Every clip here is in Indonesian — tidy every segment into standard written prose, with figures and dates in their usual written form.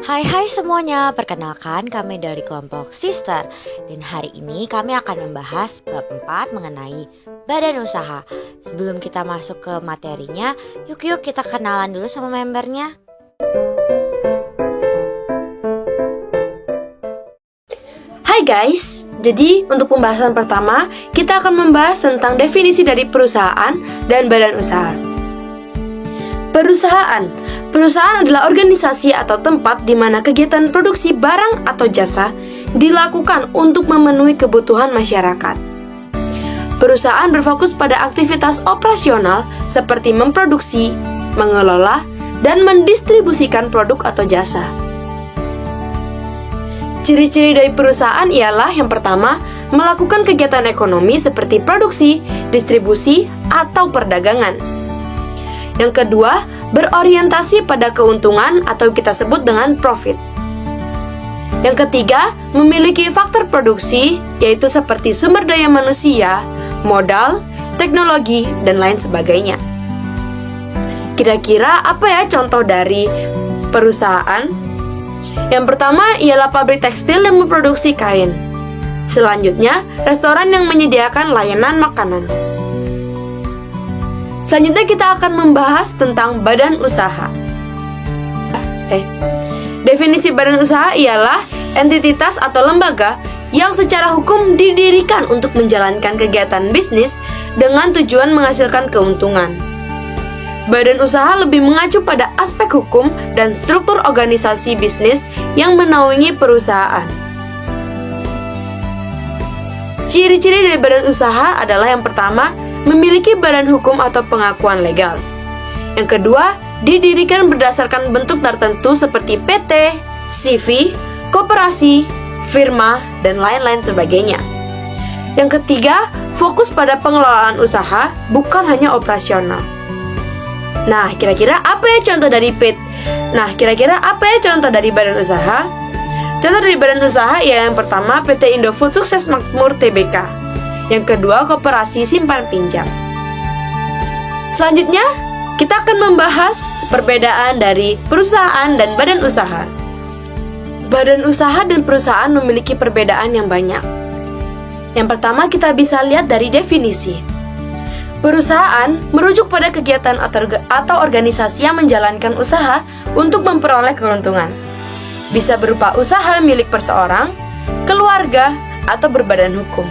Hai semuanya, perkenalkan kami dari kelompok Sister. Dan hari ini kami akan membahas bab 4 mengenai badan usaha. Sebelum kita masuk ke materinya, yuk kita kenalan dulu sama membernya. Hai guys, jadi untuk pembahasan pertama, kita akan membahas tentang definisi dari perusahaan dan badan usaha. Perusahaan adalah organisasi atau tempat di mana kegiatan produksi barang atau jasa dilakukan untuk memenuhi kebutuhan masyarakat. Perusahaan berfokus pada aktivitas operasional seperti memproduksi, mengelola, dan mendistribusikan produk atau jasa. Ciri-ciri dari perusahaan ialah yang pertama, melakukan kegiatan ekonomi seperti produksi, distribusi, atau perdagangan. Yang kedua, berorientasi pada keuntungan atau kita sebut dengan profit. Yang ketiga, memiliki faktor produksi, yaitu seperti sumber daya manusia, modal, teknologi, dan lain sebagainya. Kira-kira apa ya contoh dari perusahaan? Yang pertama ialah pabrik tekstil yang memproduksi kain. Selanjutnya, restoran yang menyediakan layanan makanan. Selanjutnya kita akan membahas tentang badan usaha. Definisi badan usaha ialah entitas atau lembaga yang secara hukum didirikan untuk menjalankan kegiatan bisnis dengan tujuan menghasilkan keuntungan. Badan usaha lebih mengacu pada aspek hukum dan struktur organisasi bisnis yang menaungi perusahaan. Ciri-ciri dari badan usaha adalah yang pertama, memiliki badan hukum atau pengakuan legal. Yang kedua, didirikan berdasarkan bentuk tertentu seperti PT, CV, koperasi, firma, dan lain-lain sebagainya. Yang ketiga, fokus pada pengelolaan usaha, bukan hanya operasional. Nah, kira-kira apa ya contoh dari badan usaha? Contoh dari badan usaha ialah yang pertama PT Indofood Sukses Makmur Tbk. Yang kedua, koperasi simpan pinjam. Selanjutnya, kita akan membahas perbedaan dari perusahaan dan badan usaha. Badan usaha dan perusahaan memiliki perbedaan yang banyak. Yang pertama, kita bisa lihat dari definisi. Perusahaan merujuk pada kegiatan atau organisasi yang menjalankan usaha untuk memperoleh keuntungan. Bisa berupa usaha milik perseorang, keluarga, atau berbadan hukum.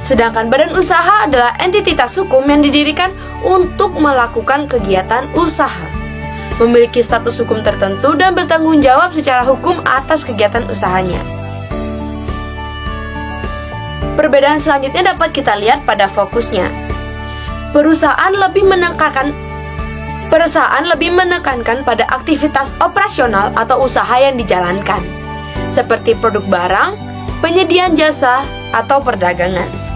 Sedangkan badan usaha adalah entitas hukum yang didirikan untuk melakukan kegiatan usaha, memiliki status hukum tertentu dan bertanggung jawab secara hukum atas kegiatan usahanya. Perbedaan selanjutnya dapat kita lihat pada fokusnya. Perusahaan lebih menekankan pada aktivitas operasional atau usaha yang dijalankan, seperti produk barang, penyediaan jasa, atau perdagangan.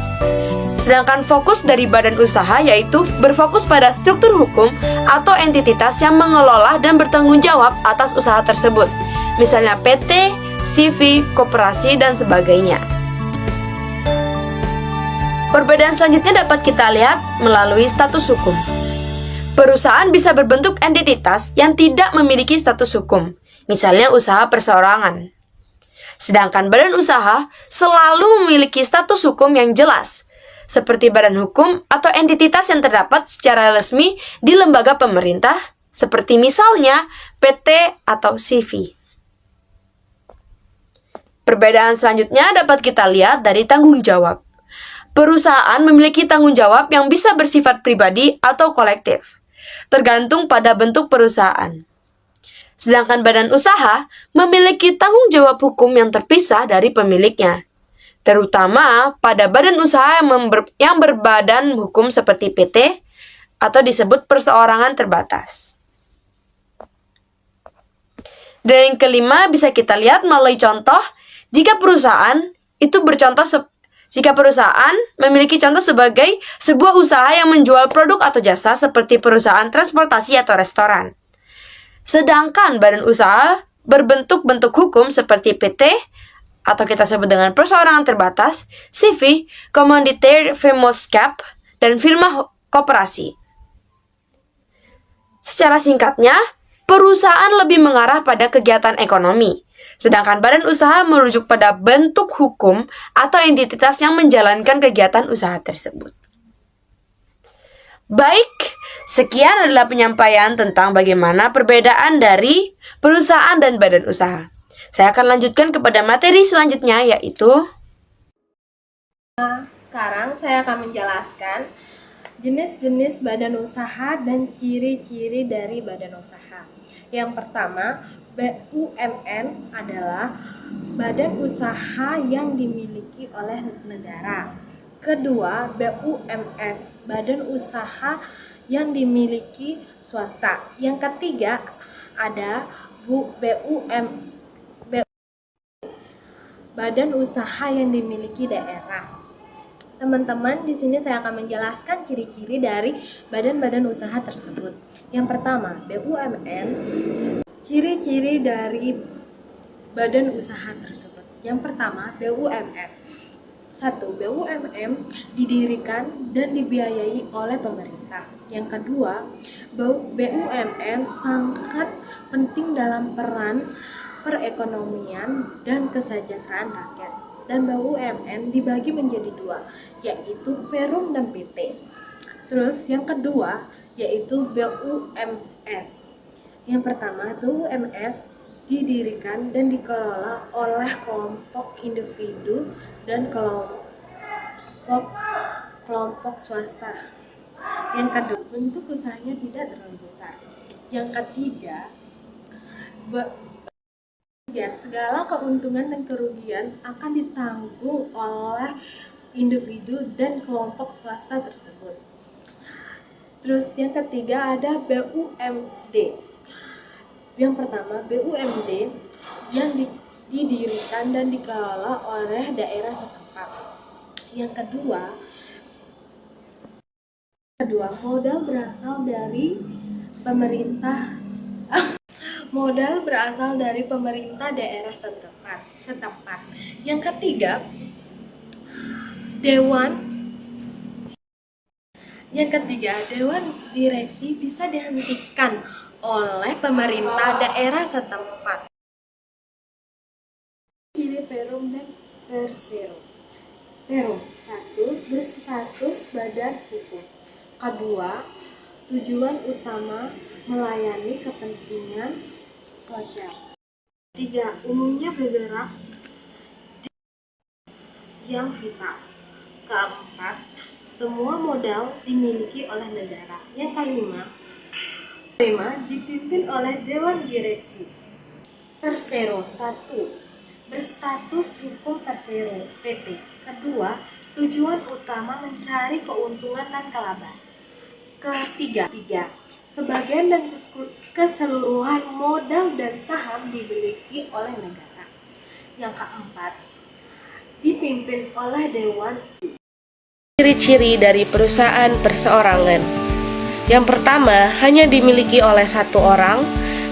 Sedangkan fokus dari badan usaha yaitu berfokus pada struktur hukum atau entitas yang mengelola dan bertanggung jawab atas usaha tersebut, misalnya PT, CV, koperasi, dan sebagainya. Perbedaan selanjutnya dapat kita lihat melalui status hukum. Perusahaan bisa berbentuk entitas yang tidak memiliki status hukum, misalnya usaha perseorangan. Sedangkan badan usaha selalu memiliki status hukum yang jelas, seperti badan hukum atau entitas yang terdapat secara resmi di lembaga pemerintah, seperti misalnya PT atau CV. Perbedaan selanjutnya dapat kita lihat dari tanggung jawab. Perusahaan memiliki tanggung jawab yang bisa bersifat pribadi atau kolektif, tergantung pada bentuk perusahaan. Sedangkan badan usaha memiliki tanggung jawab hukum yang terpisah dari pemiliknya, terutama pada badan usaha yang berbadan hukum seperti PT atau disebut perseorangan terbatas. Dan yang kelima bisa kita lihat melalui contoh, jika perusahaan memiliki contoh sebagai sebuah usaha yang menjual produk atau jasa seperti perusahaan transportasi atau restoran. Sedangkan badan usaha berbentuk hukum seperti PT atau kita sebut dengan perseorangan terbatas, CV, Commanditaire Famous Cap, dan firma koperasi. Secara singkatnya, Perusahaan lebih mengarah pada kegiatan ekonomi, sedangkan badan usaha merujuk pada bentuk hukum atau entitas yang menjalankan kegiatan usaha tersebut. Baik, sekian adalah penyampaian tentang bagaimana perbedaan dari perusahaan dan badan usaha. Saya akan lanjutkan kepada materi selanjutnya, yaitu sekarang saya akan menjelaskan jenis-jenis badan usaha dan ciri-ciri dari badan usaha. Yang pertama, BUMN adalah badan usaha yang dimiliki oleh negara. Kedua, BUMS, badan usaha yang dimiliki swasta. Yang ketiga, ada BUM, badan usaha yang dimiliki daerah. Teman-teman, di sini saya akan menjelaskan ciri-ciri dari badan-badan usaha tersebut. Yang pertama, BUMN, ciri-ciri dari badan usaha tersebut. Yang pertama, BUMN. 1. BUMN didirikan dan dibiayai oleh pemerintah. Yang kedua, BUMN sangat penting dalam peran perekonomian dan kesejahteraan rakyat. Dan BUMN dibagi menjadi dua, yaitu Perum dan PT. Terus yang kedua yaitu BUMS. Yang pertama, BUMS didirikan dan dikelola oleh kelompok individu dan kelompok swasta. Yang kedua, bentuk usahanya tidak terlalu besar. Yang ketiga, segala keuntungan dan kerugian akan ditanggung oleh individu dan kelompok swasta tersebut. Terus yang ketiga ada BUMD. Yang pertama, BUMD yang didirikan dan dikelola oleh daerah setempat. Yang kedua, modal berasal dari pemerintah daerah setempat. Yang ketiga, dewan direksi bisa dihentikan oleh pemerintah daerah setempat. Ciri Perum dan Persero. Perum, 1. Berstatus badan hukum. Kedua, tujuan utama melayani kepentingan sosial. 3. Umumnya bergerak yang vital. Keempat, semua modal dimiliki oleh negara. Yang kelima, dipimpin oleh dewan direksi. Persero, 1. Berstatus hukum persero PT. Kedua, tujuan utama mencari keuntungan dan kelaba. Ketiga, sebagian dan keseluruhan modal dan saham dimiliki oleh negara. Yang keempat, dipimpin oleh dewan. Ciri-ciri dari perusahaan perseorangan. Yang pertama, hanya dimiliki oleh satu orang.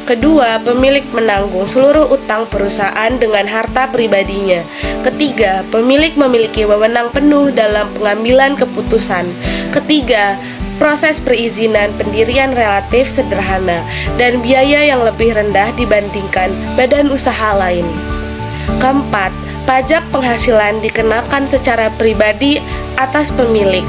Kedua, pemilik menanggung seluruh utang perusahaan dengan harta pribadinya. Ketiga, pemilik memiliki wewenang penuh dalam pengambilan keputusan. Ketiga, proses perizinan pendirian relatif sederhana dan biaya yang lebih rendah dibandingkan badan usaha lain. Keempat, pajak penghasilan dikenakan secara pribadi atas pemilik.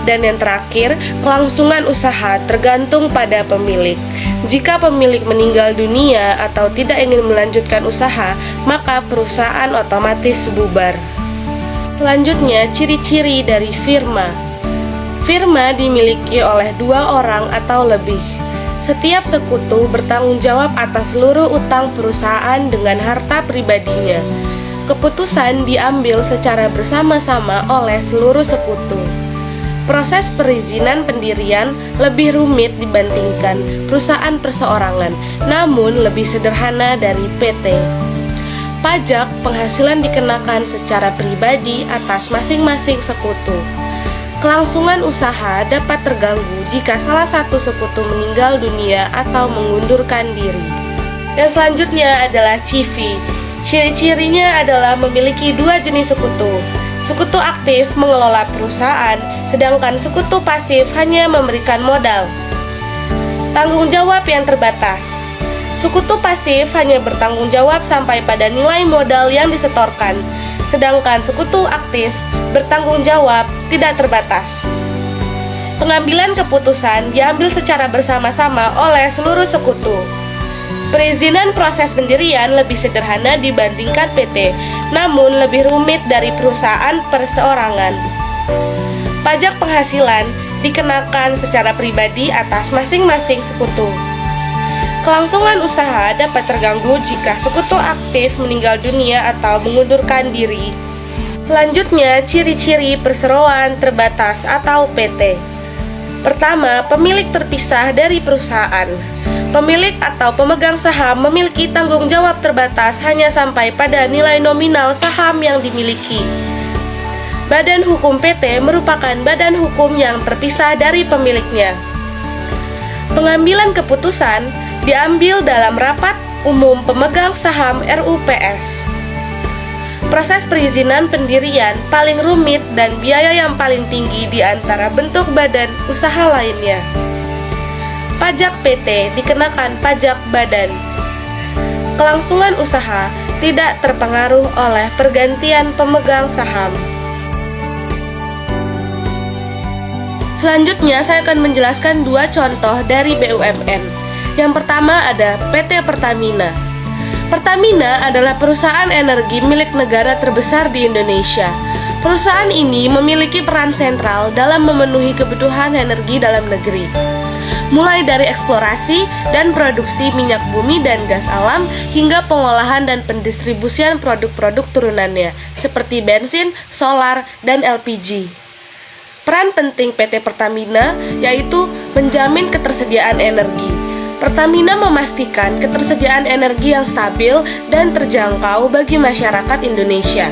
Dan yang terakhir, kelangsungan usaha tergantung pada pemilik. Jika pemilik meninggal dunia atau tidak ingin melanjutkan usaha, maka perusahaan otomatis bubar. Selanjutnya, ciri-ciri dari firma. Firma dimiliki oleh 2 orang atau lebih. Setiap sekutu bertanggung jawab atas seluruh utang perusahaan dengan harta pribadinya. Keputusan diambil secara bersama-sama oleh seluruh sekutu. Proses perizinan pendirian lebih rumit dibandingkan perusahaan perseorangan, namun lebih sederhana dari PT. Pajak penghasilan dikenakan secara pribadi atas masing-masing sekutu. Kelangsungan usaha dapat terganggu jika salah satu sekutu meninggal dunia atau mengundurkan diri. Yang selanjutnya adalah CV. Ciri-cirinya adalah memiliki 2 jenis sekutu. Sekutu aktif mengelola perusahaan, sedangkan sekutu pasif hanya memberikan modal. Tanggung jawab yang terbatas. Sekutu pasif hanya bertanggung jawab sampai pada nilai modal yang disetorkan, sedangkan sekutu aktif bertanggung jawab tidak terbatas. Pengambilan keputusan diambil secara bersama-sama oleh seluruh sekutu. Perizinan proses pendirian lebih sederhana dibandingkan PT, namun lebih rumit dari perusahaan perseorangan. Pajak penghasilan dikenakan secara pribadi atas masing-masing sekutu. Kelangsungan usaha dapat terganggu jika sekutu aktif meninggal dunia atau mengundurkan diri. Selanjutnya, ciri-ciri perseroan terbatas atau PT. Pertama, pemilik terpisah dari perusahaan. Pemilik atau pemegang saham memiliki tanggung jawab terbatas hanya sampai pada nilai nominal saham yang dimiliki. Badan hukum PT merupakan badan hukum yang terpisah dari pemiliknya. Pengambilan keputusan diambil dalam rapat umum pemegang saham RUPS. Proses perizinan pendirian paling rumit dan biaya yang paling tinggi di antara bentuk badan usaha lainnya. Pajak PT dikenakan pajak badan. Kelangsungan usaha tidak terpengaruh oleh pergantian pemegang saham. Selanjutnya saya akan menjelaskan dua contoh dari BUMN. Yang pertama ada PT Pertamina. Pertamina adalah perusahaan energi milik negara terbesar di Indonesia. Perusahaan ini memiliki peran sentral dalam memenuhi kebutuhan energi dalam negeri, mulai dari eksplorasi dan produksi minyak bumi dan gas alam hingga pengolahan dan pendistribusian produk-produk turunannya seperti bensin, solar, dan LPG. Peran penting PT Pertamina yaitu menjamin ketersediaan energi. Pertamina memastikan ketersediaan energi yang stabil dan terjangkau bagi masyarakat Indonesia.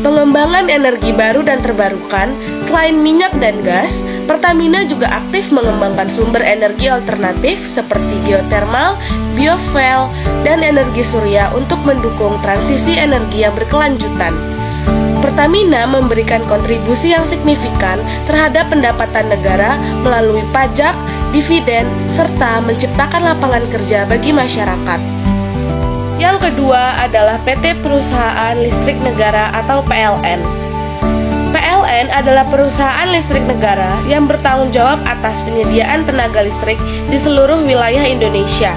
Pengembangan energi baru dan terbarukan, selain minyak dan gas, Pertamina juga aktif mengembangkan sumber energi alternatif seperti geothermal, biofuel, dan energi surya untuk mendukung transisi energi yang berkelanjutan. Pertamina memberikan kontribusi yang signifikan terhadap pendapatan negara melalui pajak, dividen, serta menciptakan lapangan kerja bagi masyarakat. Yang kedua adalah PT Perusahaan Listrik Negara atau PLN. PLN adalah perusahaan listrik negara yang bertanggung jawab atas penyediaan tenaga listrik di seluruh wilayah Indonesia.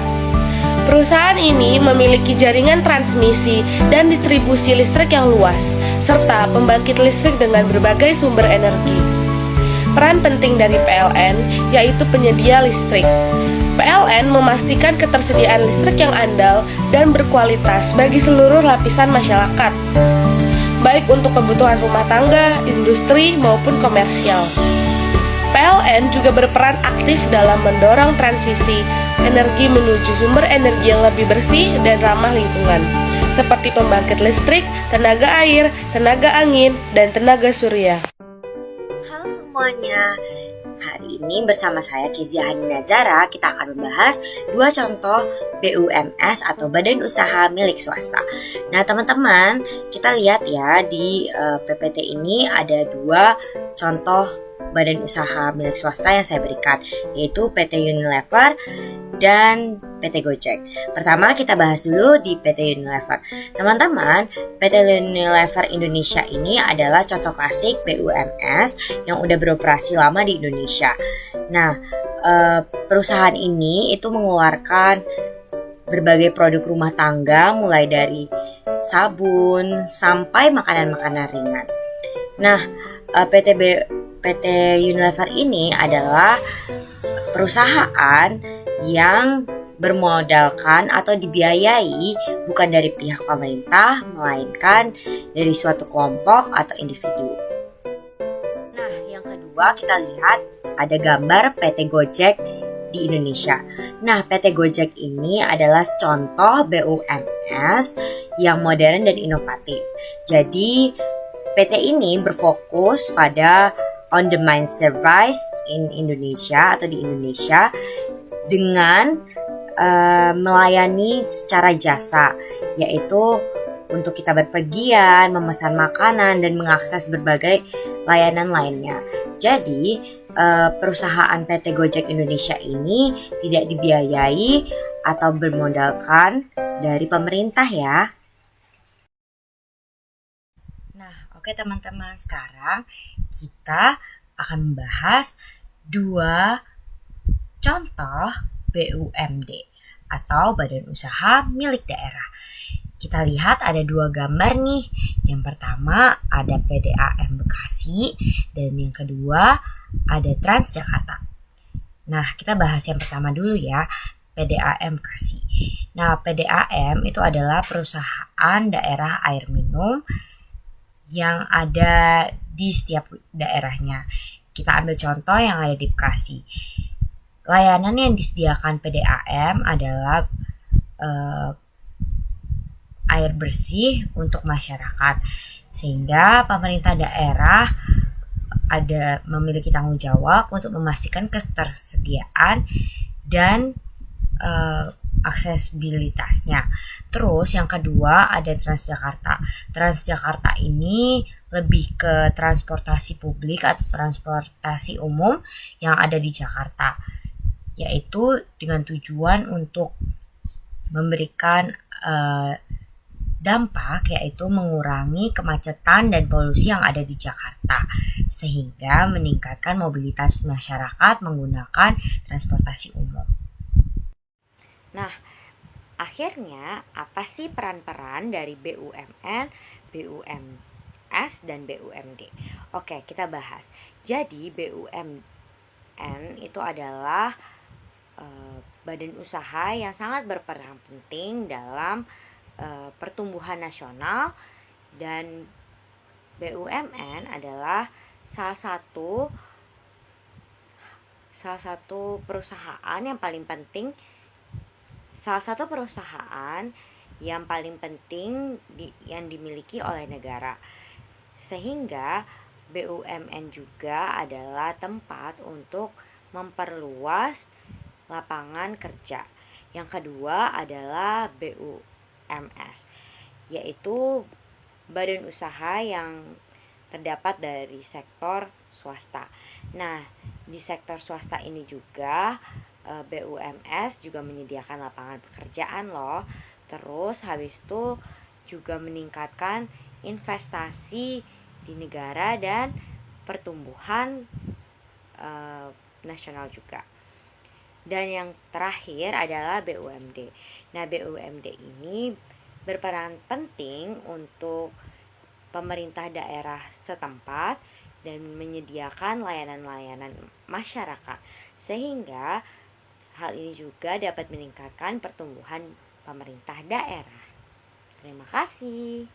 Perusahaan ini memiliki jaringan transmisi dan distribusi listrik yang luas, serta pembangkit listrik dengan berbagai sumber energi. Peran penting dari PLN yaitu penyedia listrik. PLN memastikan ketersediaan listrik yang andal dan berkualitas bagi seluruh lapisan masyarakat, baik untuk kebutuhan rumah tangga, industri, maupun komersial. PLN juga berperan aktif dalam mendorong transisi energi menuju sumber energi yang lebih bersih dan ramah lingkungan, seperti pembangkit listrik, tenaga air, tenaga angin, dan tenaga surya. Halo semuanya, hari ini bersama saya Kezia Hani Nazara kita akan membahas dua contoh BUMS atau badan usaha milik swasta. Nah teman-teman, kita lihat ya di PPT ini ada dua contoh badan usaha milik swasta yang saya berikan, yaitu PT Unilever dan PT Gojek. Pertama kita bahas dulu di PT Unilever. Teman-teman, PT Unilever Indonesia ini adalah contoh klasik BUMS yang udah beroperasi lama di Indonesia. Nah, perusahaan ini itu mengeluarkan berbagai produk rumah tangga mulai dari sabun sampai makanan-makanan ringan. Nah, PT Unilever ini adalah perusahaan yang bermodalkan atau dibiayai bukan dari pihak pemerintah, melainkan dari suatu kelompok atau individu. Nah, yang kedua kita lihat ada gambar PT Gojek di Indonesia. Nah, PT Gojek ini adalah contoh BUMS yang modern dan inovatif. Jadi, PT ini berfokus pada on-demand service in Indonesia atau di Indonesia dengan melayani secara jasa, yaitu untuk kita berpergian, memesan makanan, dan mengakses berbagai layanan lainnya. Jadi, perusahaan PT Gojek Indonesia ini tidak dibiayai atau bermodalkan dari pemerintah ya. Nah, oke teman-teman, sekarang kita akan membahas 2 contoh BUMD atau badan usaha milik daerah. Kita lihat ada 2 gambar nih. Yang pertama ada PDAM Bekasi dan yang kedua ada Transjakarta. Nah, kita bahas yang pertama dulu ya, PDAM Bekasi. Nah, PDAM itu adalah perusahaan daerah air minum yang ada di setiap daerahnya. Kita ambil contoh yang ada di Bekasi. Layanan yang disediakan PDAM adalah air bersih untuk masyarakat, sehingga pemerintah daerah memiliki tanggung jawab untuk memastikan ketersediaan dan aksesibilitasnya. Terus yang kedua ada Transjakarta. Transjakarta ini lebih ke transportasi publik atau transportasi umum yang ada di Jakarta, yaitu dengan tujuan untuk memberikan dampak, yaitu mengurangi kemacetan dan polusi yang ada di Jakarta sehingga meningkatkan mobilitas masyarakat menggunakan transportasi umum. Nah, akhirnya apa sih peran-peran dari BUMN, BUMS, dan BUMD? Oke, kita bahas. Jadi BUMN itu adalah badan usaha yang sangat berperan penting dalam pertumbuhan nasional, dan BUMN adalah salah satu perusahaan yang paling penting yang dimiliki oleh negara, sehingga BUMN juga adalah tempat untuk memperluas lapangan kerja. Yang kedua adalah BUMS, yaitu badan usaha yang terdapat dari sektor swasta. Nah, di sektor swasta ini juga BUMS juga menyediakan lapangan pekerjaan loh. Terus habis itu juga meningkatkan investasi di negara dan pertumbuhan nasional juga. Dan yang terakhir adalah BUMD. Nah, BUMD ini berperan penting untuk pemerintah daerah setempat dan menyediakan layanan-layanan masyarakat, sehingga hal ini juga dapat meningkatkan pertumbuhan pemerintah daerah. Terima kasih.